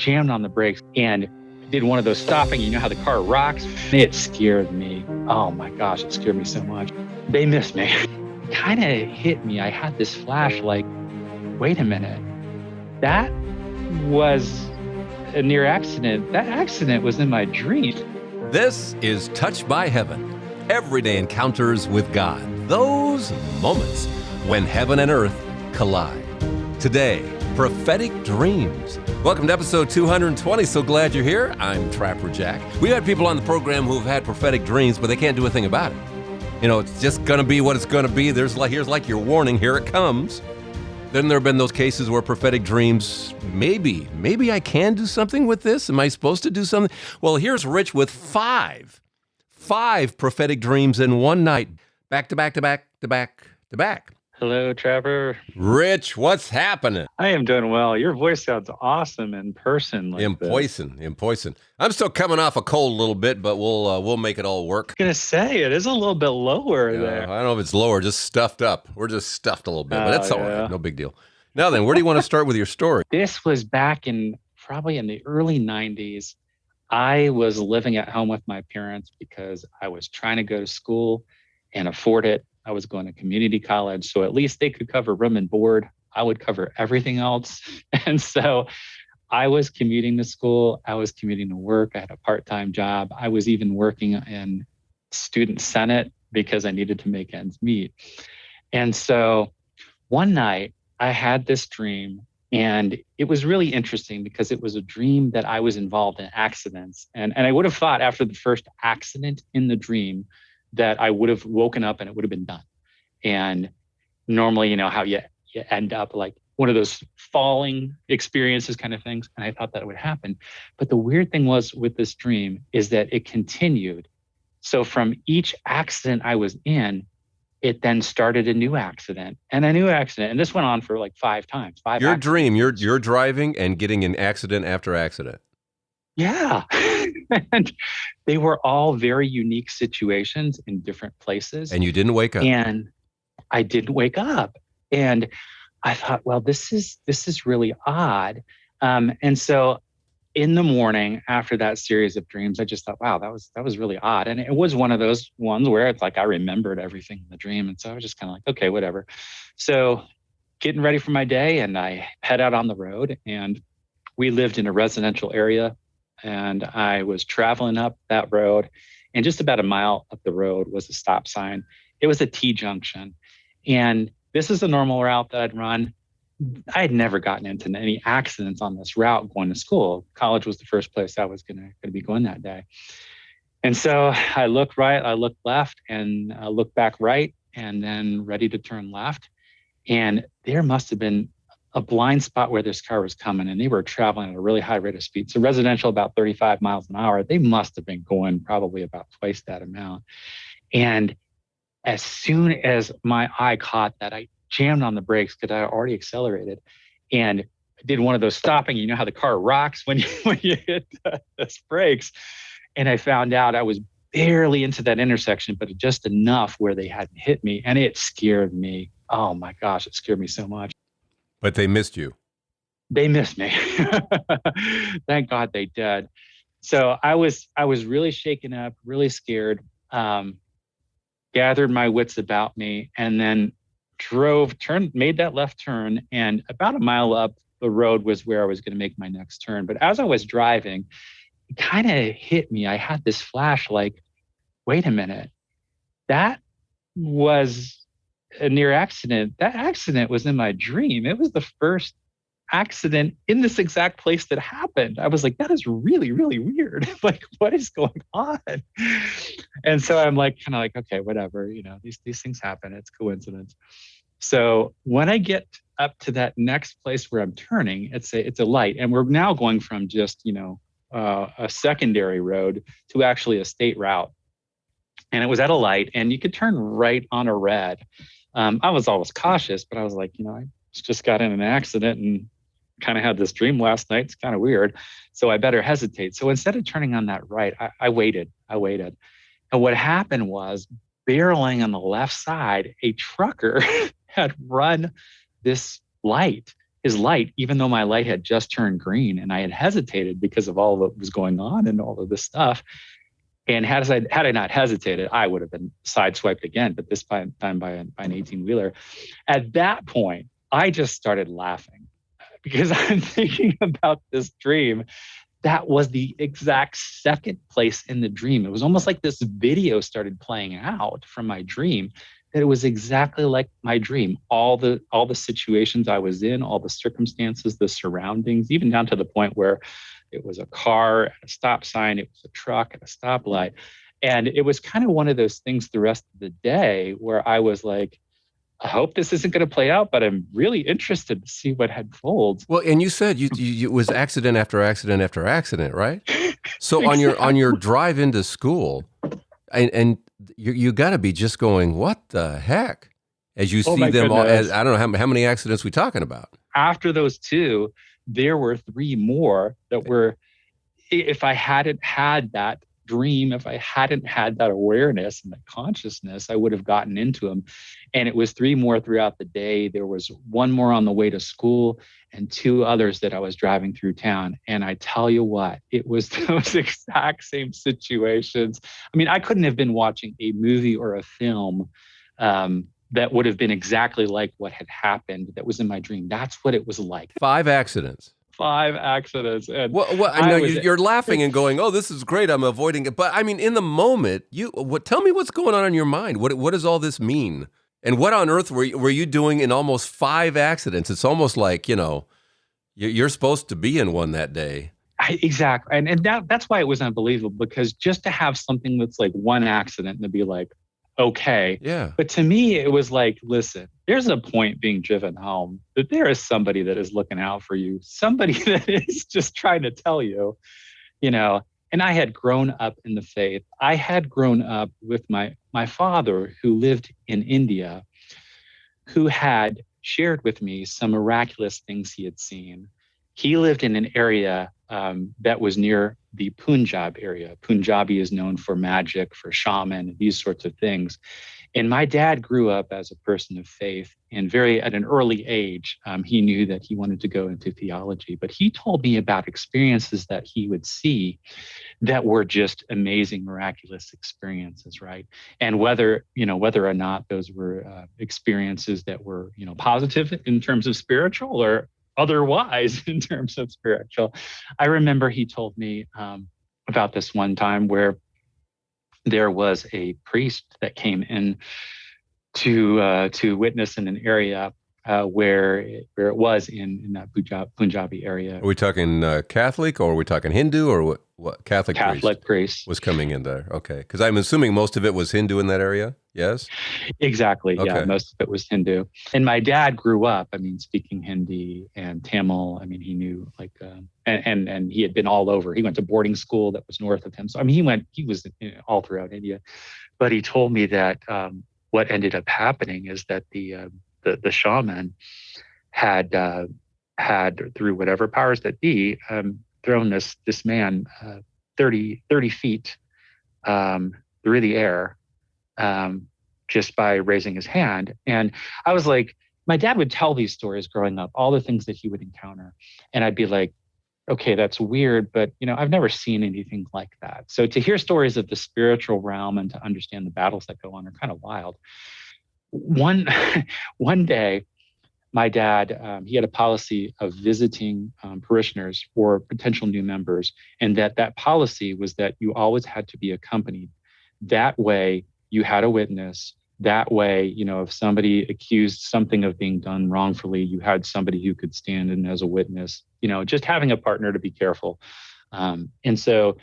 jammed on the brakes and did one of those stopping, you know how the car rocks? It scared me. Oh my gosh, it scared me so much. They missed me. Kind of hit me. I had this flash like, wait a minute, that was a near accident. That accident was in my dream. This is Touched by Heaven, everyday encounters with God. Those moments when heaven and earth collide. Today, prophetic dreams. Welcome to episode 220. So glad you're here. I'm Trapper Jack. We've had people on the program who've had prophetic dreams, but they can't do a thing about it. You know, it's just going to be what it's going to be. Here's like your warning. Here it comes. Then there have been those cases where prophetic dreams, maybe I can do something with this. Am I supposed to do something? Well, here's Rich with five prophetic dreams in one night, back to back to back to back to back. Hello, Trevor. Rich, what's happening? I am doing well. Your voice sounds awesome in person. In poison. I'm still coming off a cold a little bit, but we'll make it all work. I'm gonna say it is a little bit lower there. I don't know if it's lower, just stuffed up. We're just stuffed a little bit, but that's all right. No big deal. Now then, where do you want to start with your story? This was back in probably in the early 90s. I was living at home with my parents because I was trying to go to school and afford it. I was going to community college, so at least they could cover room and board. I would cover everything else. And so I was commuting to school. I was commuting to work. I had a part-time job. I was even working in student senate because I needed to make ends meet. And so one night I had this dream, and it was really interesting because it was a dream that I was involved in accidents. And I would have thought after the first accident in the dream that I would have woken up and it would have been done. And normally, you know, how you end up like one of those falling experiences kind of things. And I thought that would happen. But the weird thing was with this dream is that it continued. So from each accident I was in, it then started a new accident and a new accident. And this went on for like 5 times. Your dream, you're driving and getting in accident after accident. Yeah. And they were all very unique situations in different places. And you didn't wake up. And I didn't wake up. And I thought, well, this is really odd. And so in the morning after that series of dreams, I just thought, wow, that was really odd. And it was one of those ones where it's like I remembered everything in the dream. And so I was just kind of like, okay, whatever. So getting ready for my day, and I head out on the road, and we lived in a residential area. And I was traveling up that road, and just about a mile up the road was a stop sign. It was a T-junction. And this is a normal route that I'd run. I had never gotten into any accidents on this route going to school. College was the first place I was going to be going that day. And so I looked right, I looked left, and I looked back right, and then ready to turn left. And there must have been a blind spot where this car was coming, and they were traveling at a really high rate of speed. So residential, about 35 miles an hour. They must have been going probably about twice that amount. And as soon as my eye caught that, I jammed on the brakes because I already accelerated, and I did one of those stopping, you know how the car rocks when you hit the brakes. And I found out I was barely into that intersection, but just enough where they hadn't hit me. And it scared me. Oh my gosh, it scared me so much. But they missed you. They missed me. Thank God they did. So I was really shaken up, really scared, gathered my wits about me, and then made that left turn. And about a mile up the road was where I was going to make my next turn. But as I was driving, it kind of hit me. I had this flash like, wait a minute, that was a near accident. That accident was in my dream. It was the first accident in this exact place that happened. I was like, that is really, really weird. Like, what is going on? And so I'm like, kind of like, okay, whatever, you know, these things happen. It's coincidence. So when I get up to that next place where I'm turning, it's a light. And we're now going from just, you know, a secondary road to actually a state route. And it was at a light, and you could turn right on a red. I was always cautious, but I was like, you know, I just got in an accident and kind of had this dream last night. It's kind of weird. So I better hesitate. So instead of turning on that right, I waited. And what happened was, barreling on the left side, a trucker had run this light. his light, even though my light had just turned green and I had hesitated because of all that was going on and all of this stuff. And had I not hesitated, I would have been sideswiped again, but this time by an 18-wheeler. At that point, I just started laughing because I'm thinking about this dream. That was the exact second place in the dream. It was almost like this video started playing out from my dream, that it was exactly like my dream. All the situations I was in, all the circumstances, the surroundings, even down to the point where it was a car at a stop sign, it was a truck at a stoplight. And it was kind of one of those things the rest of the day where I was like, I hope this isn't going to play out, but I'm really interested to see what unfolds. Well, and you said you was accident after accident after accident, right? So Exactly. on your drive into school, and you got to be just going, what the heck? As you Oh see my them all, goodness. I don't know how many accidents we talking about. After those two, there were three more that were, if I hadn't had that dream, if I hadn't had that awareness and that consciousness, I would have gotten into them. And it was three more throughout the day. There was one more on the way to school and two others that I was driving through town. And I tell you what, it was those exact same situations. I mean, I couldn't have been watching a movie or a film that would have been exactly like what had happened that was in my dream. That's what it was like. 5 accidents. 5 accidents. And Well, I know I was, you're laughing and going, "Oh, this is great. I'm avoiding it." But I mean, in the moment, tell me what's going on in your mind. What does all this mean? And what on earth were you doing in almost 5 accidents? It's almost like, you're supposed to be in one that day. exactly. And that's why it was unbelievable, because just to have something that's like one accident and to be like, okay. Yeah. But to me, it was like, listen, there's a point being driven home that there is somebody that is looking out for you, somebody that is just trying to tell you, and I had grown up in the faith. I had grown up with my father, who lived in India, who had shared with me some miraculous things he had seen. He lived in an area that was near the Punjab area. Punjabi is known for magic, for shaman, these sorts of things. And my dad grew up as a person of faith, and at an early age, he knew that he wanted to go into theology. But he told me about experiences that he would see that were just amazing, miraculous experiences, right? And whether or not those were experiences that were, positive in terms of spiritual or otherwise in terms of spiritual. I remember he told me about this one time where there was a priest that came in to witness in an area where it was in that Punjabi area. Are we talking Catholic, or are we talking Hindu, or what? Catholic priest was coming in there. Okay, because I'm assuming most of it was Hindu in that area. Yes. Exactly. Okay. Yeah, most of it was Hindu. And my dad grew up, speaking Hindi and Tamil. He knew and he had been all over. He went to boarding school that was north of him. So he was all throughout India. But he told me that what ended up happening is that the shaman had through whatever powers that be thrown this man 30 feet through the air just by raising his hand. And I was like, my dad would tell these stories growing up, all the things that he would encounter. And I'd be like, okay, that's weird, but I've never seen anything like that. So to hear stories of the spiritual realm and to understand the battles that go on are kind of wild. One day, my dad, he had a policy of visiting parishioners or potential new members, and that policy was that you always had to be accompanied. That way, you had a witness. That way, if somebody accused something of being done wrongfully, you had somebody who could stand in as a witness, just having a partner to be careful. And so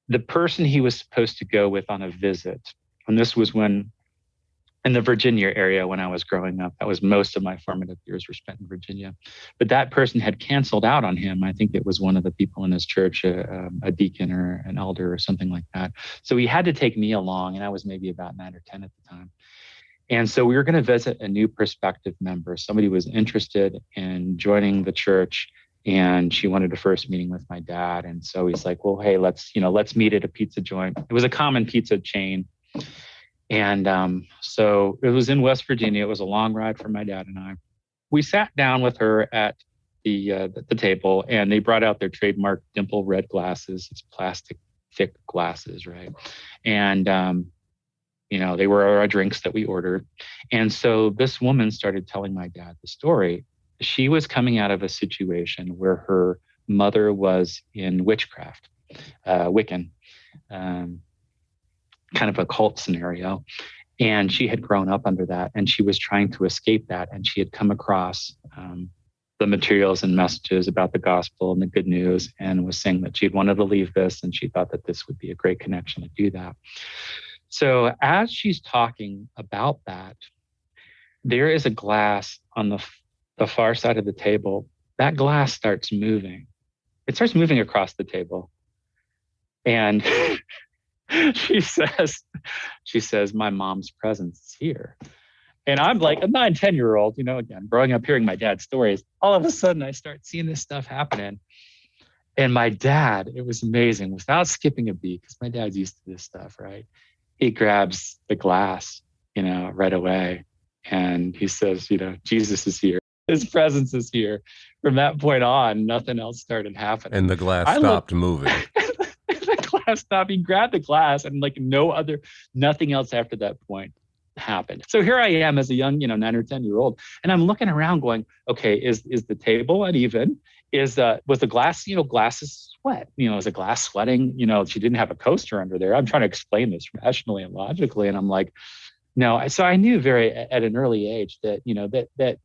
the person he was supposed to go with on a visit, and this was in the Virginia area when I was growing up. That was most of my formative years were spent in Virginia. But that person had canceled out on him. I think it was one of the people in his church, a deacon or an elder or something like that. So he had to take me along, and I was maybe about 9 or 10 at the time. And so we were going to visit a new prospective member. Somebody was interested in joining the church, and she wanted a first meeting with my dad. And so he's like, well, hey, let's meet at a pizza joint. It was a common pizza chain. And so it was in West Virginia. It was a long ride for my dad and I. we sat down with her at the table, and they brought out their trademark dimple red glasses. It's plastic thick glasses, right? And they were our drinks that we ordered. And so this woman started telling my dad the story. She was coming out of a situation where her mother was in witchcraft, Wiccan, kind of a cult scenario. And she had grown up under that, and she was trying to escape that. And she had come across the materials and messages about the gospel and the good news, and was saying that she'd wanted to leave this, and she thought that this would be a great connection to do that. So as she's talking about that, there is a glass on the far side of the table. That glass starts moving. It starts moving across the table. And she says, my mom's presence is here. And I'm like a 9, 10-year-old, again, growing up hearing my dad's stories. All of a sudden, I start seeing this stuff happening. And my dad, it was amazing, without skipping a beat, because my dad's used to this stuff, right? He grabs the glass, right away. And he says, Jesus is here. His presence is here. From that point on, nothing else started happening. And the glass stopped moving. The glass stopped. He grabbed the glass, and nothing else after that point happened. So here I am as a young, 9 or 10-year-old, and I'm looking around going, okay, is the table uneven? Was the glass, glass is sweat? Is the glass sweating? She didn't have a coaster under there. I'm trying to explain this rationally and logically, and I'm like, no. So I knew at an early age that, that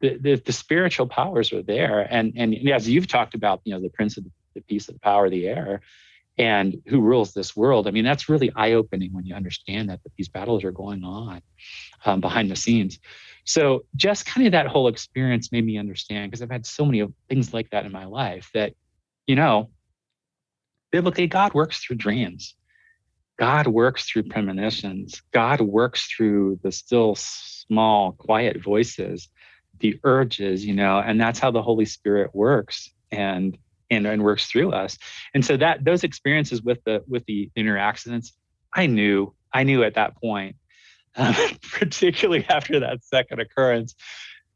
the spiritual powers are there, and as you've talked about, the prince of the peace of the power of the air, and who rules this world. I mean, that's really eye-opening when you understand that these battles are going on behind the scenes. So just kind of that whole experience made me understand, because I've had so many things like that in my life, that, biblically, God works through dreams. God works through premonitions. God works through the still, small, quiet voices, the urges, and that's how the Holy Spirit works and works through us. And so those experiences with the inner accidents, I knew at that point, particularly after that second occurrence,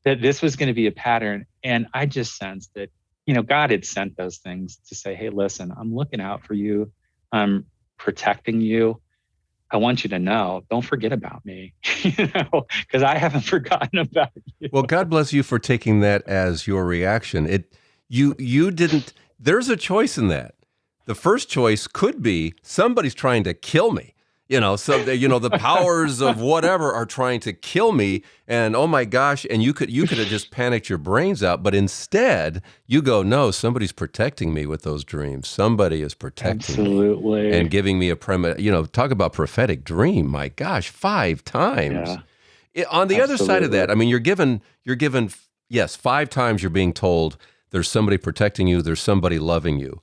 that this was going to be a pattern. And I just sensed that, God had sent those things to say, hey, listen, I'm looking out for you. I'm protecting you. I want you to know, don't forget about me, because I haven't forgotten about you. Well, God bless you for taking that as your reaction. You didn't. There's a choice in that. The first choice could be somebody's trying to kill me. So the powers of whatever are trying to kill me, and oh my gosh, and you could have just panicked your brains out, but instead you go, no, somebody's protecting me with those dreams. Somebody is protecting Absolutely. me and giving me a talk about prophetic dream. My gosh, 5 times. Yeah. On the other side of that, I mean, you're given, yes, 5 times you're being told there's somebody protecting you, there's somebody loving you.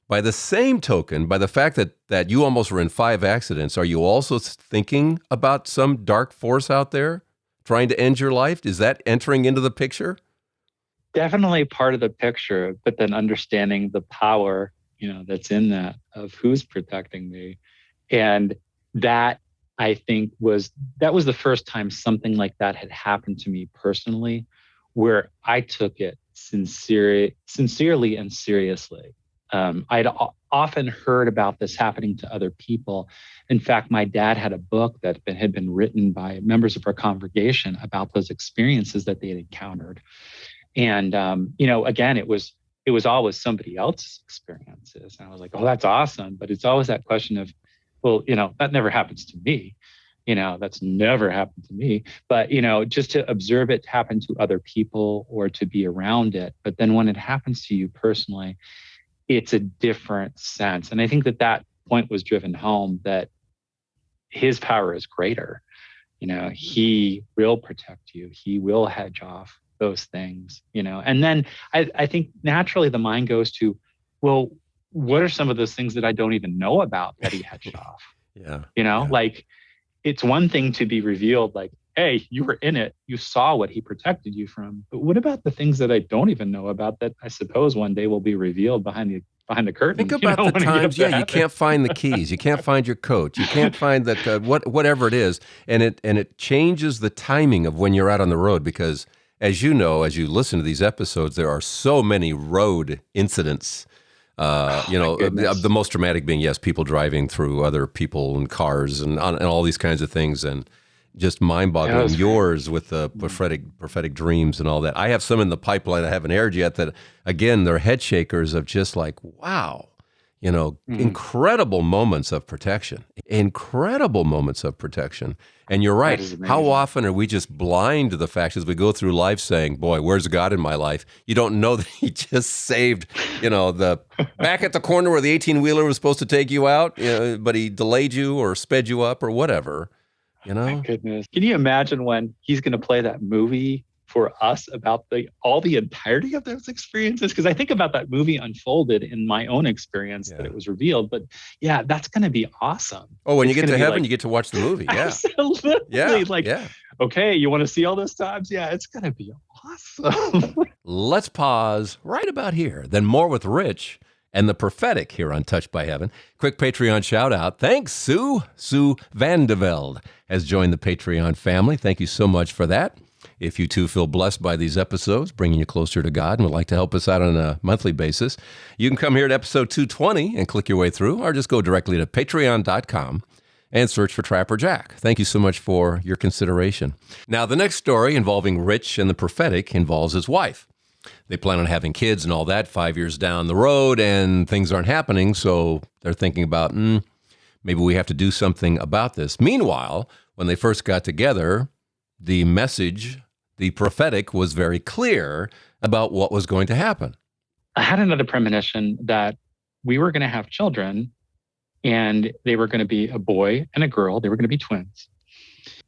By the same token, by the fact that you almost were in 5 accidents, are you also thinking about some dark force out there trying to end your life? Is that entering into the picture? Definitely part of the picture, but then understanding the power, that's in that, of who's protecting me. And that, I think, was the first time something like that had happened to me personally, where I took it sincerely and seriously. I'd often heard about this happening to other people. In fact, my dad had a book that had been written by members of our congregation about those experiences that they had encountered. And, again, it was always somebody else's experiences. And I was like, oh, that's awesome. But it's always that question of, well, that never happens to me. That's never happened to me. But, just to observe it happen to other people or to be around it. But then when it happens to you personally, it's a different sense. And I think that point was driven home, that his power is greater. He will protect you. He will hedge off those things, And then I think naturally the mind goes to, well, what are some of those things that I don't even know about that he hedged off? Yeah. Like, it's one thing to be revealed, like, hey, you were in it, you saw what he protected you from. But what about the things that I don't even know about that I suppose one day will be revealed behind the curtain? Think about the times, you can't find the keys, you can't find your coat, you can't find that whatever it is, and it changes the timing of when you're out on the road, because as you know, as you listen to these episodes, there are so many road incidents. The most dramatic being, yes, people driving through other people and cars and all these kinds of things, and just mind-boggling. Yours with the prophetic dreams and all that. I have some in the pipeline I haven't aired yet that, again, they're head shakers of just like, wow, incredible moments of protection. Incredible moments of protection. And you're right. How often are we just blind to the fact as we go through life saying, boy, where's God in my life? You don't know that he just saved, the back at the corner where the 18-wheeler was supposed to take you out, but he delayed you or sped you up or whatever. My goodness. Can you imagine when he's going to play that movie for us about all the entirety of those experiences? Because I think about that movie unfolded in my own experience that it was revealed. But yeah, that's going to be awesome. Oh, when you get to heaven, you get to watch the movie. Yeah. Absolutely. Yeah. Okay, you want to see all those times? Yeah, it's going to be awesome. Let's pause right about here. Then more with Rich and the prophetic here on Touched by Heaven. Quick Patreon shout out. Thanks, Sue. Sue Vandeveld has joined the Patreon family. Thank you so much for that. If you too feel blessed by these episodes, bringing you closer to God, and would like to help us out on a monthly basis, you can come here to episode 220 and click your way through, or just go directly to patreon.com and search for Trapper Jack. Thank you so much for your consideration. Now, the next story involving Rich and the prophetic involves his wife. They plan on having kids and all that 5 years down the road, and things aren't happening, so they're thinking about, maybe we have to do something about this. Meanwhile, when they first got together, the message, the prophetic, was very clear about what was going to happen. I had another premonition that we were going to have children, and they were going to be a boy and a girl. They were going to be twins,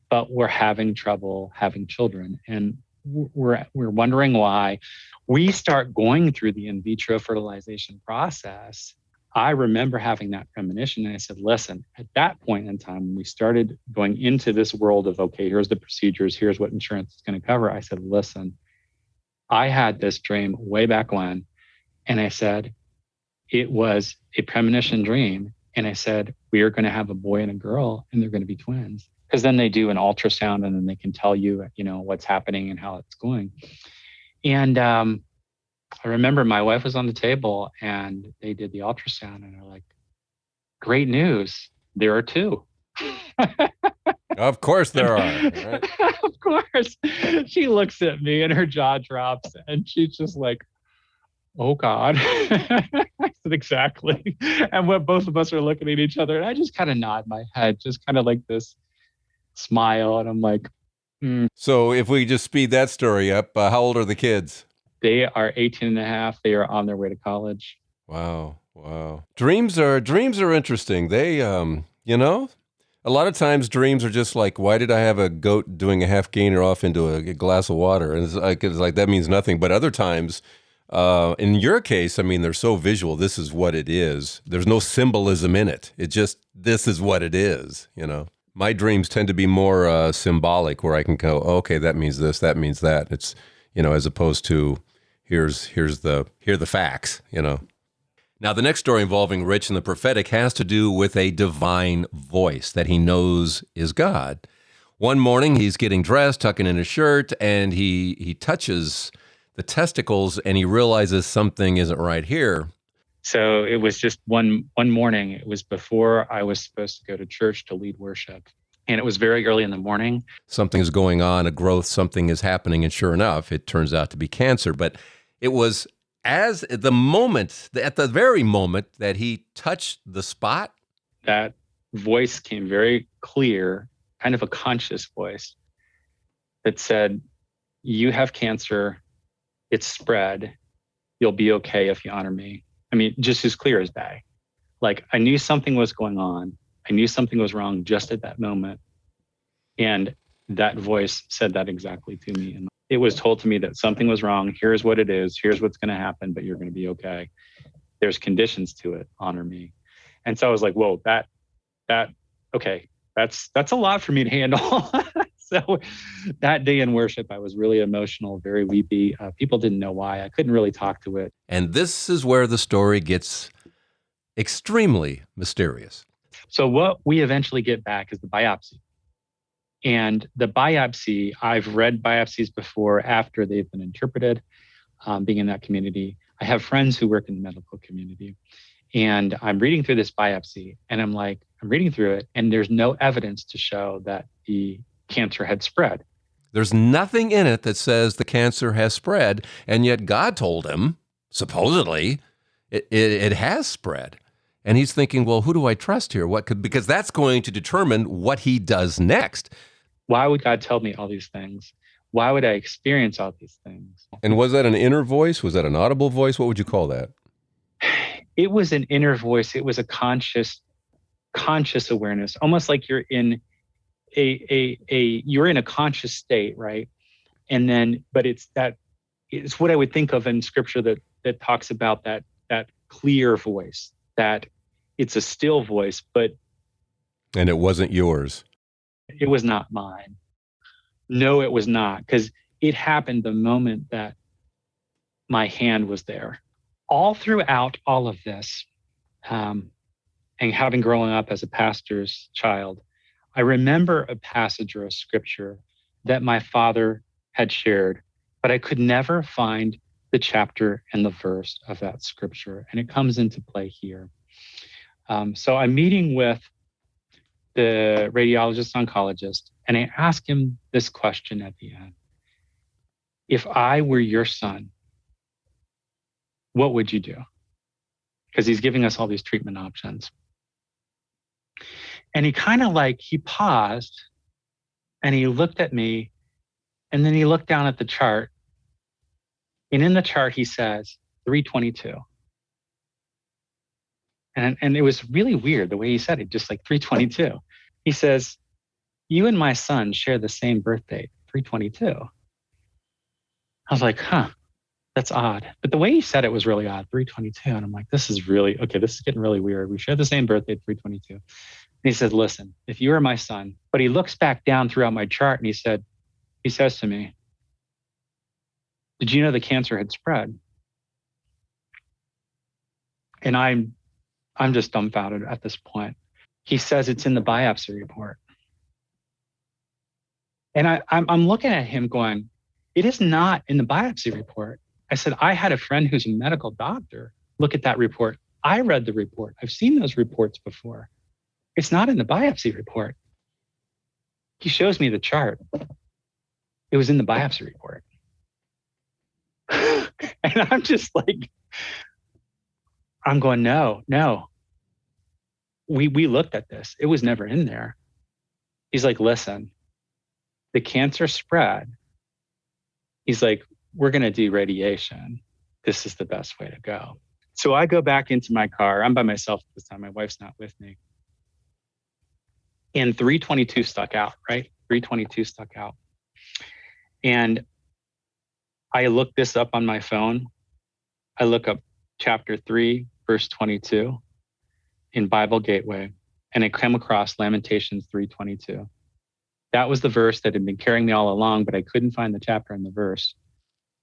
but we're having trouble having children. And we're wondering why. We start going through the in vitro fertilization process. I remember having that premonition, and I said, listen, at that point in time, when we started going into this world of, okay, here's the procedures, here's what insurance is going to cover. I said, listen, I had this dream way back when, and I said, it was a premonition dream. And I said, we are going to have a boy and a girl, and they're going to be twins. Because then they do an ultrasound, and then they can tell you, what's happening and how it's going. And I remember my wife was on the table, and they did the ultrasound, and they're like, great news, there are two. Of course there are. Right? Of course. She looks at me and her jaw drops, and she's just like, oh God. I said, exactly. And when both of us are looking at each other, and I just kind of nod my head, just kind of like this smile. And I'm like, So if we just speed that story up, how old are the kids? They are 18 and a half. They are on their way to college. Wow. Dreams are interesting. They, a lot of times dreams are just like, why did I have a goat doing a half gainer off into a glass of water? And it's like that means nothing. But other times, in your case, I mean, they're so visual. This is what it is. There's no symbolism in it. It just, this is what it is, My dreams tend to be more symbolic, where I can go, okay, that means this, that means that. It's, as opposed to here are the facts, Now, the next story involving Rich and the prophetic has to do with a divine voice that he knows is God. One morning, he's getting dressed, tucking in his shirt, and he touches the testicles, and he realizes something isn't right here. So it was just one morning. It was before I was supposed to go to church to lead worship. And it was very early in the morning. Something's going on, a growth, something is happening. And sure enough, it turns out to be cancer. But it was at the very moment that he touched the spot, that voice came very clear, kind of a conscious voice that said, you have cancer. It's spread. You'll be okay if you honor me. I mean, just as clear as day. Like, I knew something was going on. I knew something was wrong just at that moment. And that voice said that exactly to me. And it was told to me that something was wrong. Here's what it is. Here's what's going to happen, but you're going to be okay. There's conditions to it. Honor me. And so I was like, whoa, okay, that's a lot for me to handle. So that day in worship, I was really emotional, very weepy. People didn't know why. I couldn't really talk to it. And this is where the story gets extremely mysterious. So what we eventually get back is the biopsy. And the biopsy, I've read biopsies before after they've been interpreted, being in that community. I have friends who work in the medical community. And I'm reading through this biopsy and I'm reading through it and there's no evidence to show that the cancer had spread. There's nothing in it that says the cancer has spread, and yet God told him, supposedly, it has spread. And he's thinking, well, who do I trust here? Because that's going to determine what he does next. Why would God tell me all these things? Why would I experience all these things? And was that an inner voice? Was that an audible voice? What would you call that? It was an inner voice. It was a conscious awareness, almost like you're in you're in a conscious state, right? And then, but it's what I would think of in scripture that talks about that clear voice, that it's a still voice, but. And it wasn't yours. It was not mine. No, it was not, because it happened the moment that my hand was there. All throughout all of this, and having grown up as a pastor's child, I remember a passage or a scripture that my father had shared, but I could never find the chapter and the verse of that scripture, and it comes into play here. So I'm meeting with the radiologist oncologist, and I ask him this question at the end. If I were your son, what would you do? Because he's giving us all these treatment options. And he kind of he paused and he looked at me and then he looked down at the chart. And in the chart, he says, 322. And it was really weird the way he said it, just like 322. He says, you and my son share the same birth date, 322. I was like, that's odd. But the way he said it was really odd, 322. And I'm like, this is getting really weird. We share the same birth date, 322. And he said, listen, if you are my son, but he looks back down throughout my chart and he says to me, did you know the cancer had spread? And I'm just dumbfounded at this point. He says it's in the biopsy report. And I'm looking at him going, it is not in the biopsy report. I said, I had a friend who's a medical doctor look at that report. I read the report. I've seen those reports before. It's not in the biopsy report. He shows me the chart. It was in the biopsy report. And I'm just like, I'm going, no. We looked at this. It was never in there. He's like, listen, the cancer spread. He's like, we're going to do radiation. This is the best way to go. So I go back into my car. I'm by myself this time. My wife's not with me. And 322 stuck out, right? 322 stuck out. And I looked this up on my phone. I look up chapter 3, verse 22 in Bible Gateway, and I came across Lamentations 3:22. That was the verse that had been carrying me all along, but I couldn't find the chapter and the verse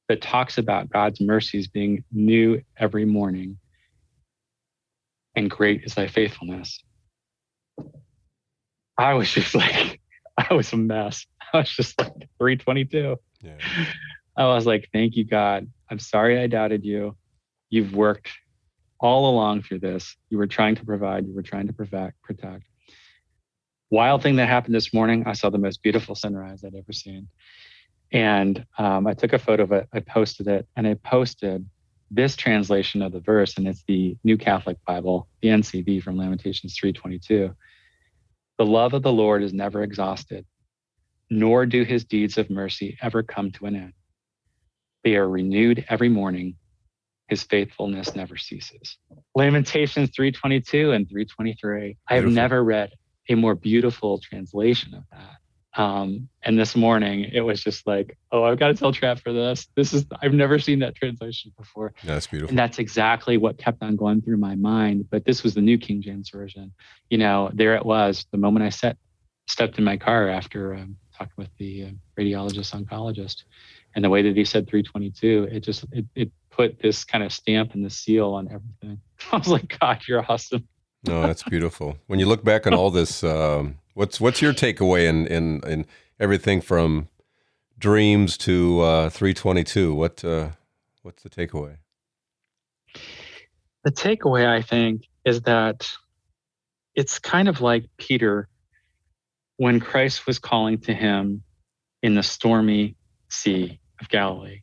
that talks about God's mercies being new every morning, and great is thy faithfulness. I was just like, I was a mess. I was just like 322. Yeah. I was like, thank you, God. I'm sorry I doubted you. You've worked all along through this. You were trying to provide. You were trying to protect. Wild thing that happened this morning, I saw the most beautiful sunrise I'd ever seen. And I took a photo of it. I posted it. And I posted this translation of the verse. And it's the New Catholic Bible, the NCV from Lamentations 3:22. The love of the Lord is never exhausted, nor do his deeds of mercy ever come to an end. They are renewed every morning. His faithfulness never ceases. Lamentations 3:22 and 3:23. I have never read a more beautiful translation of that. And this morning, it was just like, oh, I've got to tell Trav for this. I've never seen that translation before. That's beautiful. And that's exactly what kept on going through my mind. But this was the New King James Version. There it was. The moment I stepped in my car after talking with the radiologist oncologist, and the way that he said 3:22, it put this kind of stamp and the seal on everything. I was like, God, you're awesome. No, that's beautiful. When you look back on all this, what's your takeaway in everything from dreams to 322? What's the takeaway? The takeaway, I think, is that it's kind of like Peter when Christ was calling to him in the stormy sea of Galilee,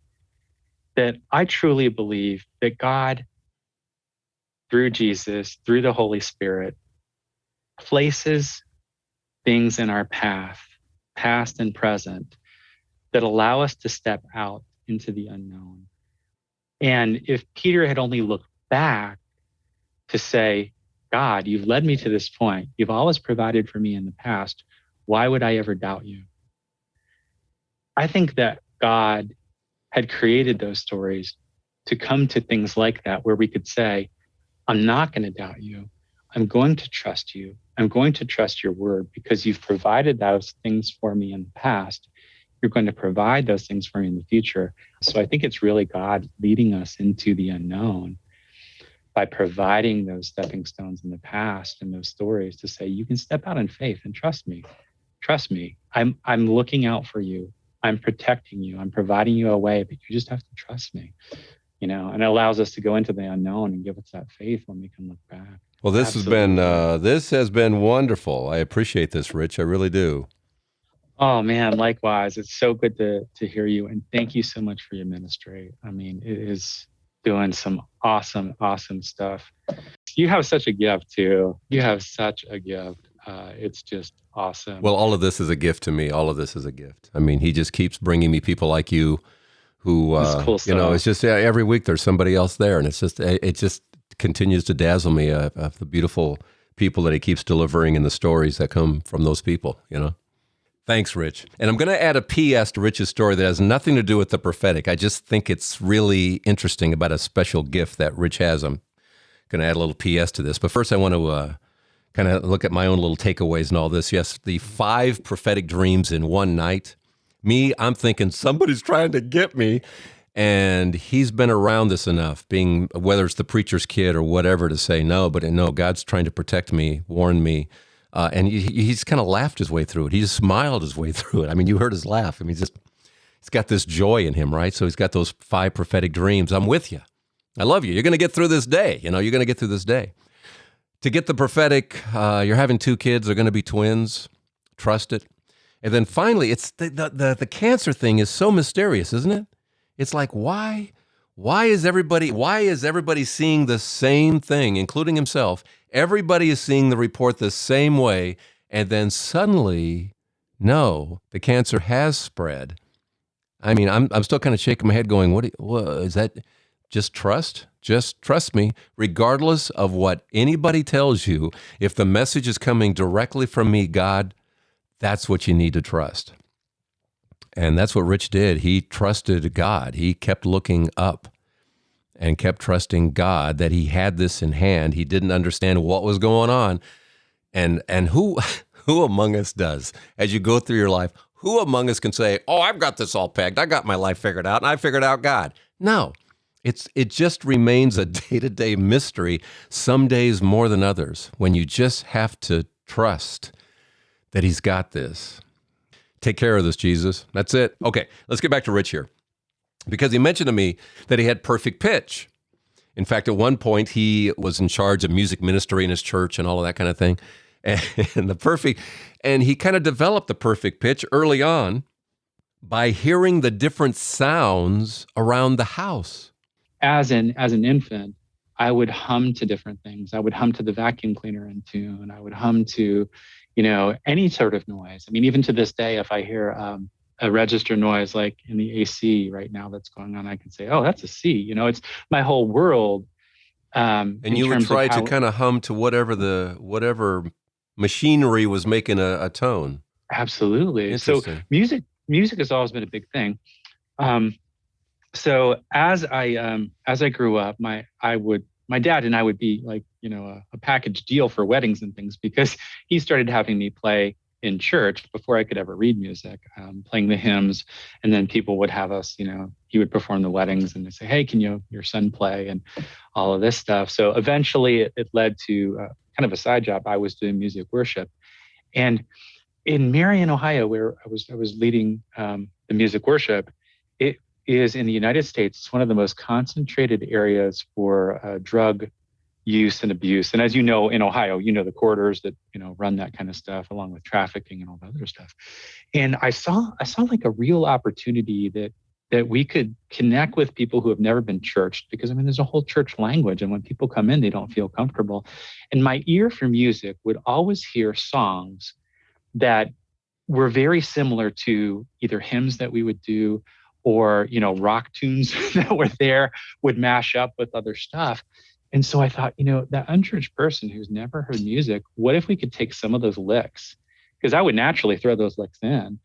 that I truly believe that God, through Jesus, through the Holy Spirit, places things in our path, past and present, that allow us to step out into the unknown. And if Peter had only looked back to say, God, you've led me to this point. You've always provided for me in the past. Why would I ever doubt you? I think that God had created those stories to come to things like that, where we could say, I'm not going to doubt you. I'm going to trust you. I'm going to trust your word because you've provided those things for me in the past. You're going to provide those things for me in the future. So I think it's really God leading us into the unknown by providing those stepping stones in the past and those stories to say, you can step out in faith and trust me. Trust me. I'm looking out for you. I'm protecting you. I'm providing you a way, but you just have to trust me. And it allows us to go into the unknown and give us that faith when we can look back. Well, Absolutely. this has been wonderful. I appreciate this, Rich. I really do. Oh man, likewise. It's so good to hear you. And thank you so much for your ministry. I mean, it is doing some awesome, awesome stuff. You have such a gift too. You have such a gift. It's just awesome. Well, all of this is a gift to me. All of this is a gift. I mean, he just keeps bringing me people like you who, It's cool stuff. it's just every week there's somebody else there. And it just continues to dazzle me of the beautiful people that he keeps delivering and the stories that come from those people. Thanks, Rich. And I'm going to add a PS to Rich's story that has nothing to do with the prophetic. I just think it's really interesting about a special gift that Rich has. I'm going to add a little PS to this. But first, I want to kind of look at my own little takeaways and all this. Yes, the 5 prophetic dreams in one night. I'm thinking somebody's trying to get me. And he's been around this enough, whether it's the preacher's kid or whatever, to say no, but no, God's trying to protect me, warn me. And he's kind of laughed his way through it. He just smiled his way through it. I mean, you heard his laugh. I mean, he's got this joy in him, right? So he's got those 5 prophetic dreams. I'm with you. I love you. You're going to get through this day. You're going to get through this day. To get the prophetic, you're having 2 kids. They're going to be twins. Trust it. And then finally, it's the cancer thing is so mysterious, isn't it? It's like, why is everybody seeing the same thing, including himself? Everybody is seeing the report the same way, and then suddenly, no, the cancer has spread. I mean, I'm still kind of shaking my head going, what is that? Just trust? Just trust me, regardless of what anybody tells you. If the message is coming directly from me, God, that's what you need to trust. And that's what Rich did. He trusted God. He kept looking up and kept trusting God that he had this in hand. He didn't understand what was going on. And who among us does? As you go through your life, who among us can say, oh, I've got this all pegged. I got my life figured out, and I figured out God. No, it just remains a day-to-day mystery, some days more than others, when you just have to trust that he's got this. Take care of this, Jesus. That's it. Okay, let's get back to Rich here. Because he mentioned to me that he had perfect pitch. In fact, at one point, he was in charge of music ministry in his church and all of that kind of thing. And he kind of developed the perfect pitch early on by hearing the different sounds around the house. As an infant, I would hum to different things. I would hum to the vacuum cleaner in tune. I would hum to, any sort of noise. I mean, even to this day, if I hear a register noise like in the AC right now that's going on, I can say, oh, that's a C. It's my whole world. And you would try to kind of hum to whatever machinery was making a tone. Absolutely. So music has always been a big thing. So as I grew up, my dad and I would be like, a package deal for weddings and things, because he started having me play in church before I could ever read music, playing the hymns. And then people would have us, he would perform the weddings and they say, hey, can your son play, and all of this stuff. So eventually it led to kind of a side job, I was doing music worship. And in Marion, Ohio, where I was leading the music worship, it is in the United States. It's one of the most concentrated areas for drug use and abuse. And as you know, in Ohio, you know the corridors that run that kind of stuff, along with trafficking and all that other stuff. And I saw like a real opportunity that we could connect with people who have never been churched, because I mean, there's a whole church language, and when people come in, they don't feel comfortable. And my ear for music would always hear songs that were very similar to either hymns that we would do, or rock tunes that were there would mash up with other stuff. And so I thought, that unchurched person who's never heard music, what if we could take some of those licks? Because I would naturally throw those licks in.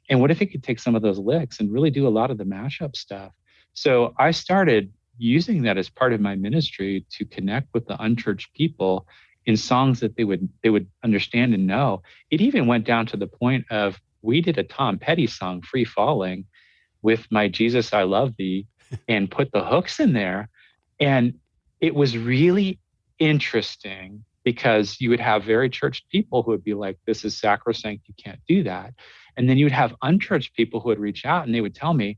And what if we could take some of those licks and really do a lot of the mashup stuff? So I started using that as part of my ministry to connect with the unchurched people in songs that they would understand and know. It even went down to the point of, we did a Tom Petty song, Free Falling, with My Jesus, I Love Thee, and put the hooks in there. And it was really interesting, because you would have very churched people who would be like, this is sacrosanct, you can't do that. And then you would have unchurched people who would reach out and they would tell me,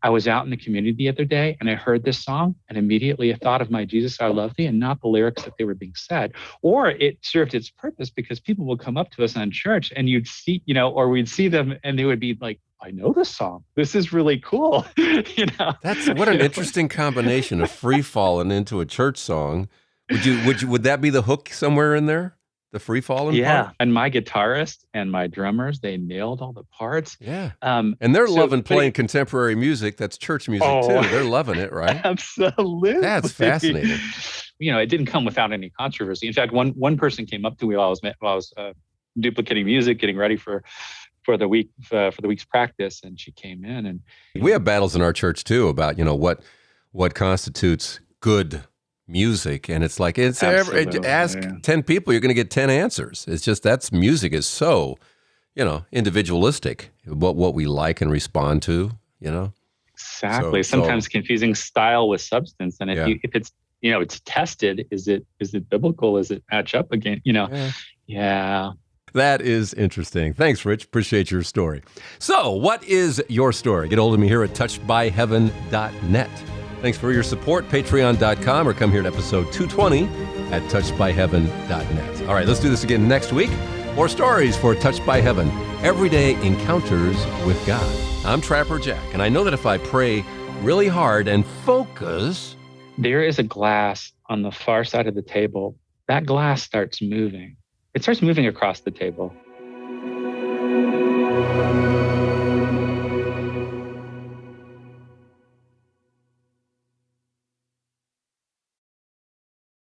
I was out in the community the other day and I heard this song, and immediately I thought of My Jesus, I Love Thee, and not the lyrics that they were being said. Or it served its purpose, because people would come up to us in church and you'd see, or we'd see them and they would be like, I know this song. This is really cool. That's what an interesting combination of Free Falling into a church song. Would that be the hook somewhere in there? The Free Falling part? And my guitarist and my drummers, they nailed all the parts. Yeah. And they're loving playing contemporary music. That's church music too. They're loving it, right? Absolutely. That's fascinating. It didn't come without any controversy. In fact, one person came up to me while I was duplicating music, getting ready for the week's practice, and she came in, and we have battles in our church too about what constitutes good music, and it's like ask 10 people, you're going to get 10 answers. It's just music is so individualistic, what we like and respond to. Exactly. Sometimes confusing style with substance, and if it's it's tested, is it biblical? Is it match up again? Yeah. That is interesting. Thanks, Rich. Appreciate your story. So, what is your story? Get hold of me here at touchedbyheaven.net. Thanks for your support, patreon.com, or come here to episode 220 at touchedbyheaven.net. All right, let's do this again next week. More stories for Touched by Heaven, everyday encounters with God. I'm Trapper Jack, and I know that if I pray really hard and focus... There is a glass on the far side of the table. That glass starts moving. It starts moving across the table.